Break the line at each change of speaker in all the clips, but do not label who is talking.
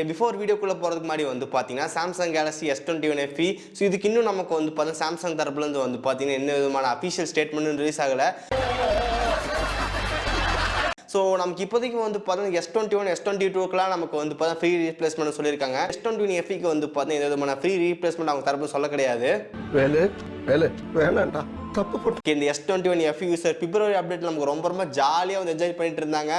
Before வீடியோக்குள்ளே போகிறதுக்கு முன்னாடி வந்து பார்த்தீங்கன்னா Samsung Galaxy S21 FE. So இதுக்கு இன்னும் நமக்கு வந்து பார்த்தீங்கன்னா சாம்சங் தரப்புலேருந்து வந்து பார்த்தீங்கன்னா என்ன விதமான அஃபிஷியல் ஸ்டேட்மெண்ட்டும் ரிலீஸ் ஆகலை. ஸோ நமக்கு இப்போதைக்கு வந்து பார்த்தீங்கன்னா S21 S22க்குலாம் நமக்கு வந்து பார்த்தா ஃப்ரீ ரீப்ளேஸ்மெண்ட் சொல்லியிருக்காங்க. S21 FEக்கு வந்து பார்த்தீங்கன்னா எந்த விதமான ஃப்ரீ ரீப்ளேஸ்மெண்ட் அவங்க தரப்பு சொல்ல கிடையாது.
வேணாண்டா தப்பு போட்டு
இந்த S21 FE யூசர் பிப்ரவரி அப்டேட் நமக்கு ரொம்ப ஜாலியாக வந்து என்ஜாய் பண்ணிட்டு இருந்தாங்க.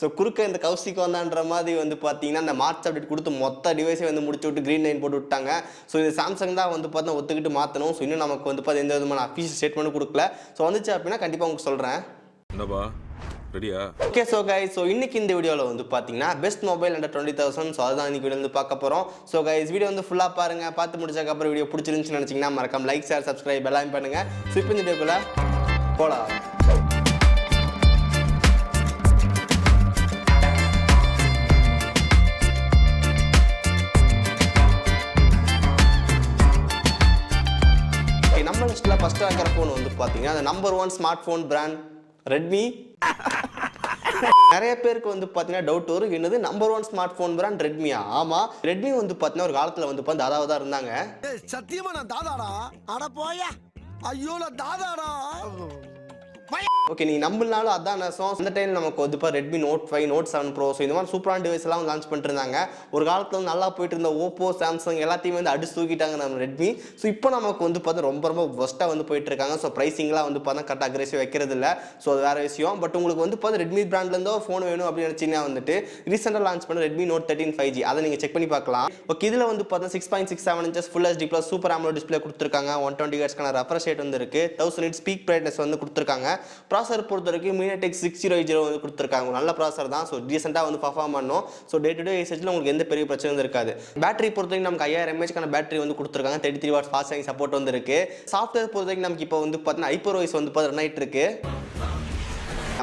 ஸோ குறுக்க இந்த கௌசிக்கு வந்தான்ற மாதிரி வந்து பார்த்தீங்கன்னா அந்த மார்ச் அப்டேட் கொடுத்து மொத்த டிவைஸை வந்து முடிச்சு விட்டு க்ரீன் லைன் போட்டு விட்டாங்க. ஸோ இது சாம்சங் தான் வந்து பார்த்தா ஒத்துக்கிட்டு மாற்றணும். ஸோ இன்னும் நமக்கு வந்து பார்த்தா எந்த விதமான அஃபீஷியல் ஸ்டேட்மெண்ட்டும் கொடுக்கல. ஸோ வந்துச்சு அப்படின்னா கண்டிப்பாக உங்களுக்கு சொல்கிறேன். ஓகே ஸோ கைஸ், ஸோ இன்னைக்கு இந்த வீடியோவில் வந்து பார்த்தீங்கன்னா பெஸ்ட் மொபைல் அண்டர் 20,000. ஸோ அதுதான் இன்னைக்கு வீடியோ வந்து பார்க்க போகிறோம். ஸோ கைஸ் வீடியோ வந்து ஃபுல்லாக பாருங்கள். பார்த்து முடிச்சதுக்கப்புறம் வீடியோ பிடிச்சிருந்துச்சுன்னு நினச்சிங்கன்னா மறக்காம லைக் ஷேர் சப்ஸ்கிரைப் எல்லாம் பண்ணுங்கள். ஸோ இப்போ இந்த வீடியோக்குள்ளே போகலாம். நம்ம லிஸ்ட்டில் ஃபஸ்ட்டாக இருக்கிற ஃபோன் வந்து பார்த்தீங்கன்னா அந்த number 1 smart phone brand Redmi. நிறைய பேருக்கு வந்து பார்த்தீங்கன்னா டவுட் வரும், என்னது நம்பர் 1 ஸ்மார்ட் ஃபோன் பிராண்ட் ரெட்மியா? ஆமாம், ரெட்மி வந்து பார்த்தீங்கன்னா ஒரு காலத்தில் வந்து பார்த்து தாதாவாக தான் இருந்தாங்க.
சத்தியமா நான் தாதாடா. அட போயா, ஐயோ நான் தாதாடா.
ஓகே, நீ நம்பினாலும் அதான் நேசம். அந்த டைம் நமக்கு வந்து இப்போ Redmi note 5 note 7 pro so இந்த மாதிரி சூப்பரான டிவைஸ் எல்லாம் லான்ச் பண்ணிட்டு இருந்தாங்க. ஒரு காலத்தில் வந்து நல்லா போயிட்டு இருந்த ஓப்போ சாம்சங் எல்லாத்தையுமே வந்து அடிச்சு தூக்கிட்டாங்க நம்ம ரெட்மி. ஸோ இப்போ நமக்கு வந்து பார்த்தா ரொம்ப ஒஸ்ட்டாக வந்து போயிட்டு இருக்காங்க. ஸோ ப்ரைஸிங்லாம் வந்து பார்த்தா கரெக்டாக அக்ரெசிவ் வைக்கிறது இல்லை. ஸோ அது வேறு விஷயம். பட் உங்களுக்கு வந்து பார்த்தா ரெட்மி பிராண்ட்லேருந்தோ ஃபோன் வேணும் அப்படின்னு நினச்சிங்கன்னா வந்துட்டு ரீசெண்டாக லான்ச் பண்ண ரெட்மி நோட் 13 5G அதை நீங்கள் செக் பண்ணி பார்க்கலாம். ஓகே, இதில் வந்து பார்த்தா 6.67 inches full HD plus super AMOLED display கொடுத்துருக்காங்க. 120 Hz ரெஃப்ரெஷ் ரேட் வந்து இருக்குது. 1000 nits பீக் பிரைட்னஸ் வந்து கொடுத்துருக்காங்க. ப்ராசர் பொறுத்த வரைக்கும் MediaTek 600 வந்து கொடுத்துருக்காங்க. நல்ல ப்ராசர் தான். ஸோ டீசெண்டாக வந்து பர்ஃபார்ம் பண்ணும். ஸோ டே டு டே யூசேஜில் உங்களுக்கு எந்த பெரிய பிரச்சனையும் இருக்காது. பேட்டரி பொறுத்த வரைக்கும் நமக்கு 5000 mAh பேட்டரி வந்து கொடுத்துருக்காங்க. 33 watts ஃபாஸ்ட் சார்ஜிங் சப்போர்ட் வந்து இருக்கு. சாஃப்ட்வேர் பொறுத்த வரைக்கும் நமக்கு இப்போ வந்து பார்த்தீங்கன்னா HyperOS வந்து ரன் ஆகிட்டு இருக்கு.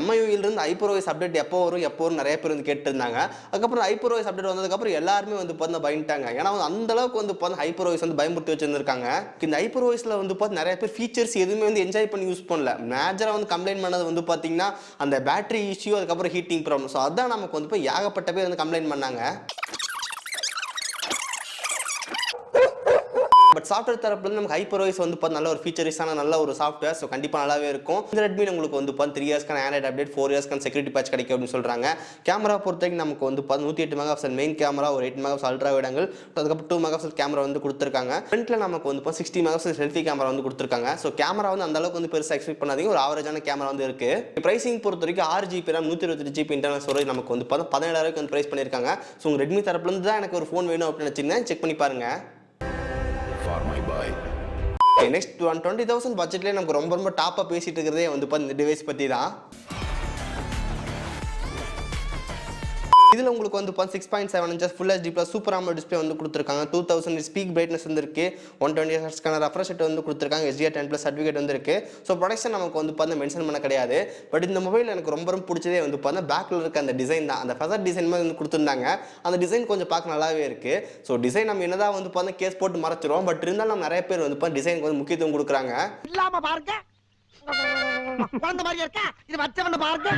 MIUI-லிருந்து HyperOS அப்டேட் எப்போ வரும் நிறைய பேர் வந்து கேட்டுருந்தாங்க. அதுக்கப்புறம் HyperOS அப்டேட் வந்ததுக்கப்புறம் எல்லாருமே வந்து பார்த்தா பயந்துட்டாங்க. ஏன்னா அந்த அளவுக்கு வந்து பார்த்தா HyperOS வந்து பயமுறுத்தி வச்சிருந்திருக்காங்க. இந்த HyperOS-ல வந்து பார்த்து நிறைய பேர் ஃபீச்சர்ஸ் எதுவுமே வந்து என்ஜாய் பண்ணி யூஸ் பண்ணல. மேஜராக வந்து கம்ப்ளைண்ட் பண்ணது வந்து பார்த்தீங்கன்னா அந்த பேட்டரி இஷ்யூ, அதுக்கப்புறம் ஹீட்டிங் ப்ராப்ளம். ஸோ அதான் நமக்கு வந்து இப்போ ஏகப்பட்ட பேர் வந்து கம்ப்ளைண்ட் பண்ணாங்க. பட் சாஃப்ட்வேர் தரப்புலேருந்து நமக்கு HyperOS வந்து பார்த்து நல்ல ஒரு ஃபீச்சரிஸான நல்ல ஒரு சாஃப்ட்வேர். ஸோ கண்டிப்பாக நல்லாவே இருக்கும். இந்த ரெட்மியில் உங்களுக்கு வந்து பார்த்து 3 இயர்ஸ்க்கான ஆண்ட்ராய்ட் அப்டேட், 4 இயர்ஸ்க்கான செக்யூரிட்டி பேட்ச் கிடைக்கும் அப்படின்னு சொல்கிறாங்க. கேமரா பொறுத்த வரைக்கும் நமக்கு வந்து பார்த்து 108 மெகாபிக்சல் மெயின் கேமரா, ஒரு 8 மெகாபிக்சல் அல்ட்ரா வைட் ஆங்கிள், அதுக்கப்புறம் 2 மெகாபிக்சல் கேமரா வந்து கொடுத்துருக்காங்க. ஃப்ரண்ட்டில் நமக்கு வந்து 60 மெகாபிக்சல் செல்ஃபி கேமரா வந்து கொடுத்துருக்காங்க. ஸோ கேமரா வந்து அந்த அளவுக்கு வந்து பெருசாக எக்ஸ்பெக்ட் பண்ணாதீங்க. ஒரு ஆவரேஜான கேமரா வந்து இருக்குது. ப்ரைசிங் பொறுத்த வரைக்கும் 6GB RAM 128GB internal storage நமக்கு வந்து பார்த்தா 17,000 வந்து ப்ரைஸ் பண்ணியிருக்காங்க. ஸோ உங்கள் ரெட்மி தரப்புலேருந்து தான் எனக்கு ஒரு ஃபோன் வேணும் அப்படின்னு நினச்சிங்கன்னா செக் பண்ணி பாருங்கள். நெக்ஸ்ட் 20,000 பட்ஜெட்லேயே நமக்கு ரொம்ப டாப்பாக பேசிட்டு இருக்கிறதே வந்து இந்த டிவைஸ் பற்றி தான். இதில் உங்களுக்கு வந்து 6.7 inches full HD plus super AMOLED display வந்து கொடுத்துருக்காங்க. 2000 nits பீக் பிரைட்னஸ் வந்து இருக்கு. 120 Hz ரெஃப்ரெஷ் ரேட் வந்து கொடுத்துருக்காங்க. HDR10+ சர்டிஃபிகேட் வந்து இருக்கு. ஸோ ப்ரொடக்ஷன் நமக்கு வந்து பார்த்தா மென்ஷன் பண்ண கிடையாது. பட் இந்த மொபைல் எனக்கு ரொம்ப பிடிச்சதே வந்து பார்த்தா பேக்கில் இருக்க அந்த டிசைன் தான். அந்த ஃபெதர் டிசைன் மாதிரி வந்து கொடுத்துருந்தாங்க. அந்த டிசைன் கொஞ்சம் பார்க்க நல்லாவே இருக்கு. ஸோ டிசைன் நம்ம என்னதான் வந்து பார்த்தா கேஸ் போட்டு மறைச்சிரும். பட் இருந்தாலும் நம்ம நிறைய பேர் வந்து பார்த்தா டிசைனுக்கு வந்து முக்கியத்துவம் கொடுக்குறாங்க.
இல்லாம பாருங்க, குழந்தை மாதிரி இருக்கா இது வச்சவன பாருங்க.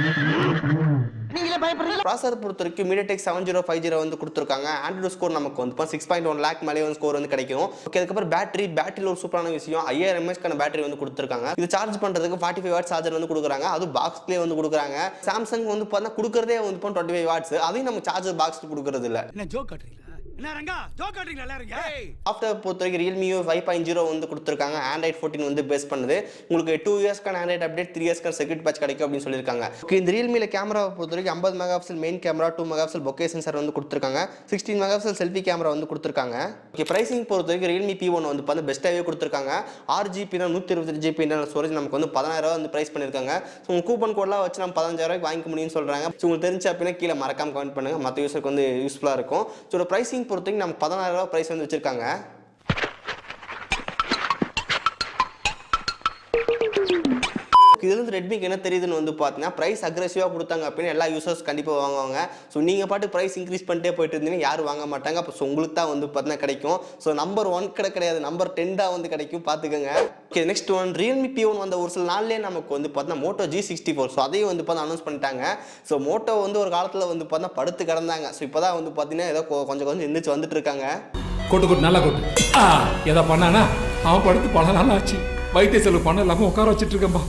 ப்ராசர் பொறுத்த வரைக்கும் MediaTek 7050 வந்து கொடுத்துருக்காங்க. ஆண்ட்ராய்டு ஸ்கோர் நமக்கு வந்து 6.1 lakh மேலே வந்து ஸ்கோர் வந்து கிடைக்கும். ஓகே, அதுக்கப்புறம் பேட்டரியில் ஒரு சூப்பரான விஷயம் 5000 mAh பேட்டரி வந்து கொடுத்துருக்காங்க. இது சார்ஜ் பண்ணுறதுக்கு 45 watts சார்ஜர் வந்து கொடுக்குறாங்க. அது பாக்ஸ்லேயே வந்து கொடுக்குறாங்க. சாம்சங் வந்து பார்த்தா கொடுக்குறதே வந்து 25 watts. அதையும் நம்ம சார்ஜர் பாக்ஸ் கொடுக்குறது இல்லை. சாஃப்ட்வேர் பொறுத்த வரைக்கும் Realme 5.0 வந்து கொடுத்துருக்காங்க. Android 14 வந்து பேஸ் பண்ணுது. உங்களுக்கு 2 இயர்ஸ்க்கான ஆண்ட்ராய்ட் அப்டேட், 3 இயர்ஸ்க்கான செக்யூரிட்டி பேட்ச் கிடைக்கும் அப்படின்னு சொல்லியிருக்காங்க. ஓகே, இந்த Realme கேமரா பொறுத்த வரைக்கும் 50 megapixel main camera, 2 megapixel bouquet sensor வந்து கொடுத்துருக்காங்க. 16 மெகாபிக்சல் செல்ஃபி கேமரா வந்து கொடுத்துருக்காங்க. ஓகே, பிரைசிங் பொறுத்த வரைக்கும் Realme P1 வந்து பார்த்தா பெஸ்ட்டாகவே கொடுத்துருக்காங்க. 6GB 128GB இன்டர்னல் ஸ்டோரேஜ் நமக்கு வந்து 10,000 வந்து பிரைஸ் பண்ணியிருக்காங்க. ஸோ உங்கள் கூப்பன் கோட்லாம் வச்சு நம்ம 15,000 வாங்கிக்க முடியும்னு சொல்கிறாங்க. ஸோ உங்களுக்கு தெரிஞ்ச அப்படின்னா கீழே மறக்காம கமெண்ட் பண்ணுங்கள். மற்ற யூஸருக்கு வந்து யூஸ்ஃபுல்லாக இருக்கும். ஸோ பிரைசிங் பொறுத்தவரைக்கும் நம்ம 14,000 பிரைஸ் வந்து வச்சிருக்காங்க. இதுலேருந்து ரெட்மிக்கு என்ன தெரியுதுன்னு வந்து பார்த்தீங்கன்னா ப்ரைஸ் அக்ரெசிவாக கொடுத்தாங்க அப்படின்னு எல்லா யூசர்ஸ் கண்டிப்பாக வாங்குவாங்க. ஸோ நீங்கள் பாட்டு ப்ரைஸ் இன்க்ரீஸ் பண்ணிட்டே போயிட்டு இருந்தீங்கன்னா யாரும் வாங்க மாட்டாங்க. அப்போ உங்களுக்கு தான் வந்து பார்த்தீங்கன்னா கிடைக்கும். ஸோ நம்பர் 1 கிடையாது, நம்பர் 10 தான் வந்து கிடைக்கும், பார்த்துக்கோங்க. Okay, next one Realme P1 வந்த ஒரு சில நாள்லேயே நமக்கு வந்து பார்த்தீங்கன்னா மோட்டோ G64. ஸோ அதையும் வந்து பார்த்தா அனௌன்ஸ் பண்ணிட்டாங்க. ஸோ மோட்டோ வந்து ஒரு காலத்தில் வந்து பார்த்தீங்கன்னா படுத்து கிடந்தாங்க. ஸோ இப்போ தான் வந்து பார்த்தீங்கன்னா ஏதோ கொஞ்சம் எந்திரிச்சு வந்துட்டு இருக்காங்க.
கொட்டு நல்லா கொட்டு. எதை பண்ணானா அவன் படுத்து பல நாள் ஆச்சு. வைத்திய செலவு பண்ண இல்லாமல் உட்கார வச்சுட்டு இருக்கேன்பா.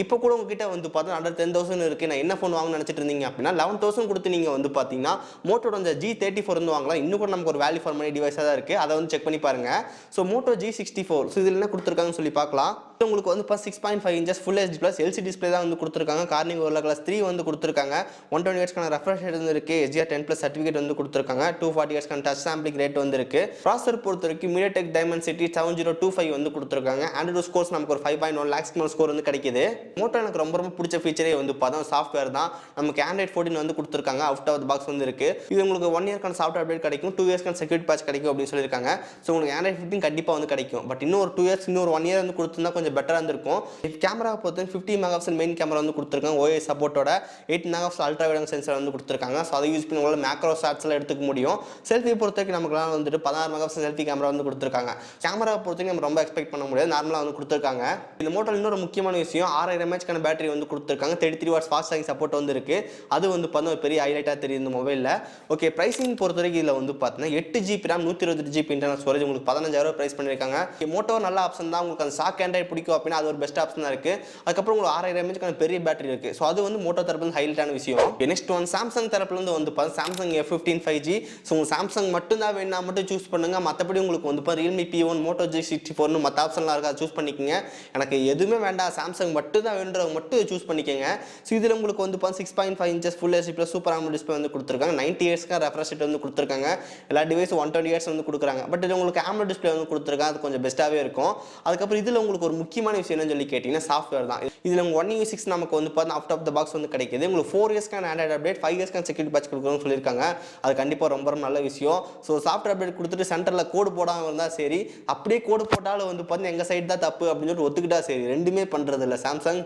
இப்போ கூட உங்ககிட்ட வந்து பார்த்தா அண்டர் 10,000 இருக்குது, நான் என்ன ஃபோன் வாங்கணும்னு நினச்சிட்டு இருந்தீங்க அப்படின்னா 11,000 கொடுத்து நீங்கள் வந்து பார்த்தீங்கன்னா மோட்டோட அந்த G34 வந்து வாங்கலாம். இன்னும் கூட நமக்கு ஒரு வேல்யூ ஃபார் மணி டிவைஸாக தான் இருக்குது. அதை வந்து செக் பண்ணி பாருங்கள். ஸோ மோட்டோ G64, ஸோ இதில் என்ன கொடுத்துருக்காங்கன்னு சொல்லி பார்க்கலாம். உங்களுக்கு வந்து இப்போ 6.5 inches full HD plus LCD display தான் வந்து கொடுத்துருக்காங்க. கார்னிங் Gorilla Glass 3 வந்து கொடுத்துருக்காங்க. 120 Hz ரெஃப்ரெஷ் ரேட் வந்து இருக்குது. SGR10+ சர்டிஃபிகேட் வந்து கொடுத்துருக்காங்க. 240 Hz டச் சாம்பிளிங் ரேட் வந்து இருக்குது. ப்ராசஸர் பொறுத்த வரைக்கும் MediaTek Dimensity 7025 வந்து கொடுத்துருக்காங்க. ஆண்ட்ராய்டு ஸ்கோர்ஸ் நமக்கு ஒரு 5.1 lakhs ஸ்கோர் வந்து கிடைக்குது. மோட்டோ எனக்கு ரொம்ப பிடிச்ச ஃபீச்சரே வந்து பார்த்தா சாஃப்ட்வேர் தான். நமக்கு Android 14 வந்து கொடுத்துருக்காங்க. அவுட் ஆஃப் த பாக்ஸ் வந்து இருக்குது. இது உங்களுக்கு 1 year சாஃப்ட்வேர் அப்டேட் கிடைக்கும், 2 years செக்யூரிட்டி பேட்ச் கிடைக்கும் அப்படின்னு சொல்லியிருக்காங்க. ஸோ உங்களுக்கு Android 15 கண்டிப்பாக வந்து கிடைக்கும். பட் இன்னும் ஒரு 2 years இன்னொரு 1 year வந்து கொடுத்துருந்தா கொஞ்சம் பெட்டராக இருந்திருக்கும். கேமரா பொறுத்த 50 மெகாபிக்சல் மெயின் கேமரா வந்து கொடுத்துருக்காங்க. OIS சப்போர்ட்டோட 8 மெகாபிக்சல் அல்ட்ரா வைட் சென்சார் வந்து கொடுத்துருக்காங்க. ஸோ அதை யூஸ் பண்ணி உங்களால் மேக்ரோ ஷாட்ஸ்லாம் எடுத்துக்க முடியும். செல்ஃபி பொறுத்த வரைக்கும் நமக்குலாம் வந்துட்டு 16 மெகாபிக்சல் செல்ஃபி கேமரா வந்து கொடுத்துருக்காங்க. கேமரா பொறுத்த வரைக்கும் நம்ம ரொம்ப எக்ஸ்பெக்ட் பண்ண முடியாது, நார்மலாக வந்து கொடுத்துருக்காங்க. இந்த மோட்டோ இன்னொரு முக்கியமான விஷயம் 6000 mAh பேட்டரி வந்து கொடுத்துருக்காங்க. 33 watts ஃபாஸ்ட் சார்ஜிங் சப்போர்ட் வந்து இருக்குது. அது வந்து பார்த்தா ஒரு பெரிய ஹைலைட்டாக தெரியுது இந்த மொபைலில். ஓகே, ப்ரைஸிங் பொறுத்த வரைக்கும் இதில் வந்து பார்த்தீங்கன்னா 8GB RAM 128GB internal storage உங்களுக்கு 15,000 ப்ரைஸ் பண்ணியிருக்காங்க. மோட்டோ நல்ல ஆப்ஷன் தான். உங்களுக்கு அந்த ஸ்டாக் ஆண்ட்ராய்ட் பிடிக்கும் அப்படின்னா அது ஒரு பெஸ்ட் ஆப்ஷன் தான் இருக்குது. அதுக்கப்புறம் உங்களுக்கு 6000 mAh பெரிய பேட்டரி இருக்குது. ஸோ அது வந்து மோட்டோ தரப்புல ஹைலைட்டான விஷயம். நெக்ஸ்ட் ஒன் சாம்சங் தரப்புலேருந்து வந்து சாம்சங் F15 5G. ஸோ உங்களுக்கு சாம்சங் மட்டும் தான் வேணா மட்டும் சூஸ் பண்ணுங்க. மற்றபடி உங்களுக்கு வந்து ரியல்மி P1 மோட்டோ G64 மற்ற ஆப்ஷன்லாம் இருக்கா சூஸ் பண்ணிக்கோங்க. எனக்கு எதுவுமே வேண்டாம், சாம்சங் மட்டும் தான் வேணுன்றவங்க மட்டும் சூஸ் பண்ணிக்கோங்க. ஸோ இதில் உங்களுக்கு வந்து 6.5 inches full HD plus super AMOLED display வந்து கொடுத்துருக்காங்க. 90 Hz ரெஃப்ரெஷ் ரேட் வந்து கொடுத்துருக்காங்க. எல்லா டிவைஸ் 120 Hz வந்து கொடுக்குறாங்க. பட் இது உங்களுக்கு AMOLED டிஸ்பிளே வந்து கொடுத்துருக்காங்க. அது கொஞ்சம் பெஸ்ட்டாகவே இருக்கும். அதுக்கப்புறம் இதில் உங்களுக்கு ஒரு முக்கியமான விஷயம் என்னன்னு சொல்லி கேட்டிங்கன்னா சாஃப்ட்வேர் தான். இதில் உங்களுக்கு 1 UI 6 நமக்கு வந்து பார்த்தா அவுட் ஆஃப் த பாக்ஸ் வந்து கிடைக்குது. உங்களுக்கு 4 years Android update, 5 years security patch கொடுக்குறோம்னு சொல்லியிருக்காங்க. அது கண்டிப்பாக ரொம்ப நல்ல விஷயம். ஸோ சாஃப்ட்வேர் அப்டேட் கொடுத்துட்டு சென்டரில் கோடு போடாமல் இருந்தால் சரி, அப்படியே கோடு போட்டாலும் வந்து பார்த்தீங்கன்னா எங்கள் சைடு தான் தப்பு அப்படின்னு சொல்லிட்டு ஒத்துக்கிட்டா சரி. ரெண்டுமே பண்ணுறது இல்லை சாம்சங்.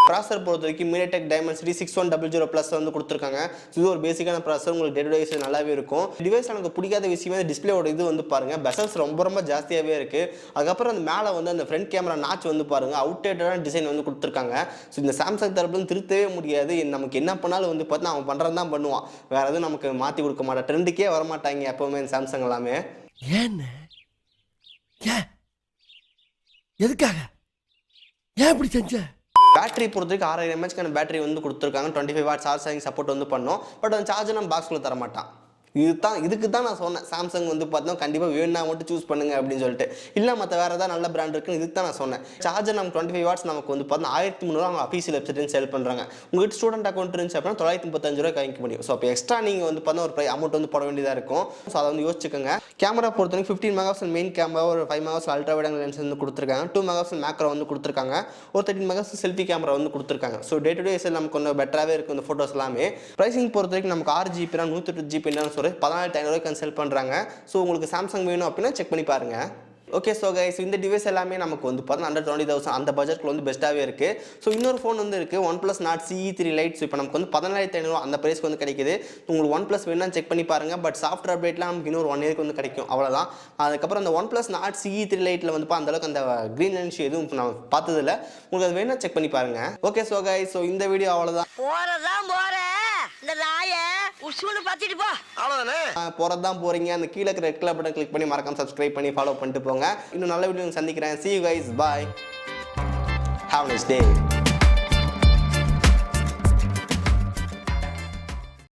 ப்ராசஸர் பொறுத்த வரைக்கும் MediaTek Dimensity 6100+ வந்து கொடுத்துருக்காங்க. இது ஒரு பேசிக்கான ப்ராசஸர், உங்களுக்கு டே டு டே யூஸ் நல்லாவே இருக்கும். டிவைஸ் எனக்கு பிடிக்காத விஷயமே டிஸ்பிளேயோட இது வந்து பாருங்க, பெசல்ஸ் ரொம்ப ஜாஸ்தியாகவே இருக்குது. அதுக்கப்புறம் அந்த மேலே வந்து அந்த ஃப்ரண்ட் கேமரா நாச் வந்து பாருங்க அவுட்டேட்டடான டிசைன் வந்து கொடுத்துருக்காங்க. ஸோ இந்த சாம்சங் தரப்புல திருத்தவே முடியாது. நமக்கு என்ன பண்ணாலும் வந்து பார்த்தா அவன் பண்ணுறது தான் பண்ணுவான், வேறு எதுவும் நமக்கு மாற்றி கொடுக்க மாட்டான். ட்ரெண்டுக்கே வரமாட்டாங்க எப்போவுமே சாம்சங் எல்லாமே.
ஏன்னு எதுக்காக ஏன் இப்படி செஞ்ச?
பேட்டரி பொறுத்தவரைக்கும் 6000 mAh பேட்டரி வந்து கொடுத்துருக்காங்க. 25 watts சார்ஜ் சார்ஜிங் சப்போர்ட் வந்து பண்ணோம். பட் அந்த சார்ஜர் நம்ம பாக்ஸில் தர மாட்டான். இதுக்கு தான் நான் சொன்னேன் சாம்சங் வந்து பார்த்தோம் கண்டிப்பாக வேணும்னா மட்டும் சூஸ் பண்ணுங்க அப்படின்னு சொல்லிட்டு. இல்லை மற்ற வேறு ஏதாவது நல்ல பிராண்ட் இருக்குன்னு இதுக்கு தான் நான் சொன்னேன். சார்ஜர் நம்ம 25 watts நமக்கு வந்து பார்த்தா 1300 அவங்க அஃபீஷியல் வெப்சைட் சேல் பண்ணுறாங்க. உங்கள்கிட்ட ஸ்டூடெண்ட் அக்கௌண்ட் இருந்துச்சு அப்படின்னா 935 ரூபாய் வாங்கிக்க முடியும். ஸோ அப்போ எக்ஸ்ட்ரா நீங்கள் வந்து பார்த்தா ஒரு அமௌண்ட் வந்து போட வேண்டியதாக இருக்கும். ஸோ அதை வந்து யோசிச்சுக்கோங்க. கேமரா பொறுத்தவரைக்கும் 15 மெகாபிக்சல் மெயின் கேமரா, ஒரு 5 மெகாபிக்சல் அல்ட்ரா வைட் லென்ஸ் வந்து கொடுத்துருக்காங்க. 2 மெகாபிக்சல் மேக்ரோ வந்து கொடுத்துருக்காங்க. ஒரு 13 மெகாபிக்சல் செல்ஃபி கேமரா வந்து கொடுத்துருக்காங்க. ஸோ டே டு டே நமக்கு கொஞ்சம் பெட்டராகவே இருக்கும் இந்த ஃபோட்டோஸ் எல்லாமே. ப்ரைசிங் பொறுத்த வரைக்கும் நமக்கு 6GB RAM 128GB internal storage 14,500 செல் பண்ணுறாங்க. ஸோ உங்களுக்கு சாம்சங் வேணும் அப்படின்னா செக் பண்ணி பாருங்க. ஓகே, ஸோ கைஸ் இந்த டிவைஸ் எல்லாமே நமக்கு வந்து பார்த்தா அண்டர் 20,000 அந்த பட்ஜெட்டில் வந்து பெஸ்ட்டாகவே இருக்குது. ஸோ இன்னொரு ஃபோன் வந்து இருக்குது OnePlus Nord CE3 Lite. So இப்போ நமக்கு வந்து 14,500 அந்த ப்ரைஸ்க்கு வந்து கிடைக்குது. உங்களுக்கு OnePlus வேணும்னா செக் பண்ணி பாருங்கள். பட் சாஃப்ட்வேர் அப்டேட்லாம் நமக்கு இன்னொரு 1 year வந்து கிடைக்கும், அவ்வளோதான். அதுக்கப்புறம் அந்த OnePlus Nord CE3 Liteல வந்து அந்தளவுக்கு அந்த க்ரீன் லைன் எதுவும் நான் பார்த்ததில்ல. உங்களுக்கு அது வேணா செக் பண்ணி பாருங்கள். ஓகே, ஸோ கைஸ் ஸோ இந்த வீடியோ அவ்வளோதான்.
இந்த நாயை உசுன்னு பார்த்துட்டு போ, அவ்வளோதானே.
போகிறதான் போகிறீங்க, அந்த கீழே இருக்கிற ரெட் கலர் பட்டன் கிளிக் பண்ணி மறக்காம சப்ஸ்கிரைப் பண்ணி ஃபாலோ பண்ணிட்டு போங்க. இன்னும் நல்ல வீடியோ சந்திக்கிறேன். See you guys, bye, have a nice day.